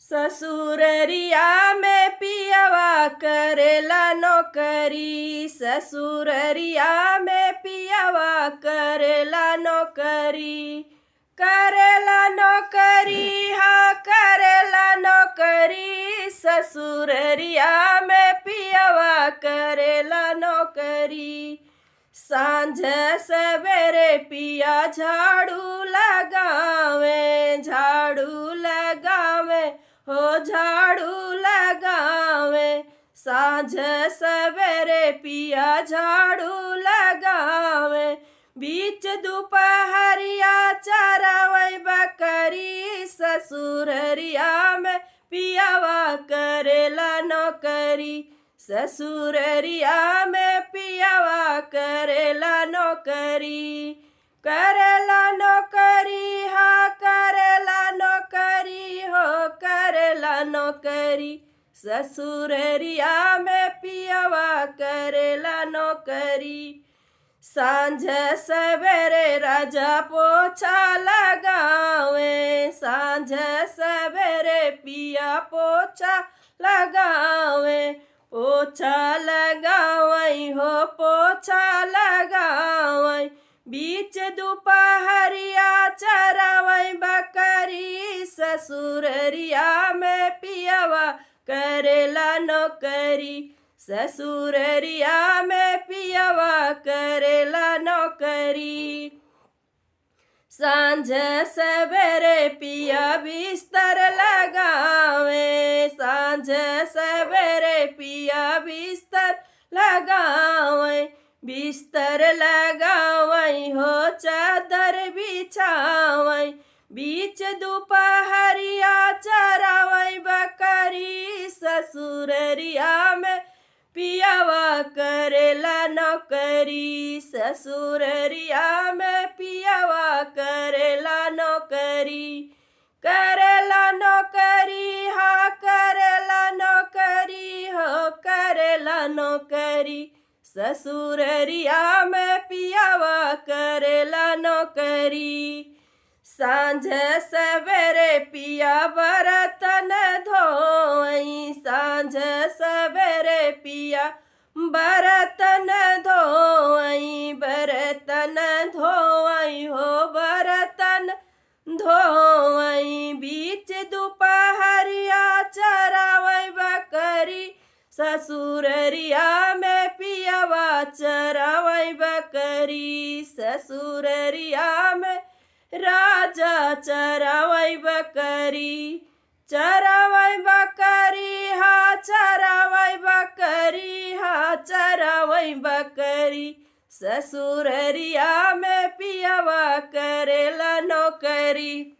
ससुररिया में पियवा करेला नौकरी, ससुररिया में पियवा करेला नौकरी। करेला नौकरी हाँ करेला नौकरी, ससुररिया में पियवा करेला नौकरी। सांझ सवेरे पिया झाड़ू लगावे, झाड़ू लगावे हो झाड़ू लगावे। सांझ सवेरे पिया झाड़ू लगावे, बीच दोपहरिया चरावै बकरी। ससुररिया में पियावा करेला नौकरी, ससुररिया में पियावा करेला नौकरी। करेला नौकरी हाँ करेला नौकरी हो करेला नौकरी, ससुररिया में पियावा करेला नौकरी। सांझ सवेरे राजा पोछा लगावे, सांझ सवेरे पिया पोछा लगावे। पोछा लगावई हो पोछा लगावई, बीच दोपहरिया चरावई बकरी। ससुररिया में पियवा करेला नौकरी, ससुररिया में पियवा करेला नौकरी। सांझ सवेरे पिया बिस्तर लगावे, सांझ सवेरे पिया बिस्तर लगावे। बिस्तर लगावई हो चादर बिछावई, बीच दोपहरिया चरावई बकरी। ससुररिया में पियावा करेला नौकरी, ससुररिया में पियावा करेला नौकरी। करेला नौकरी हाँ करेला नौकरी हो करेला नौकरी, ससुररिया में पियावा करेला नौकरी। सांझ सवेरे पिया बर्तन धोई, सांझ सवेरे पिया बर्तन धोई। बर्तन धोई हो बर्तन धोई, बीच दोपहरिया चरावई बकरी। ससुररिया में पियवा चरावई बकरी, ससुररिया में राजा चरावई बकरी। चरावई बकरी हाँ चरावई बकरी हाँ चरावई बकरी, ससुररिया में पियवा करेला नौकरी।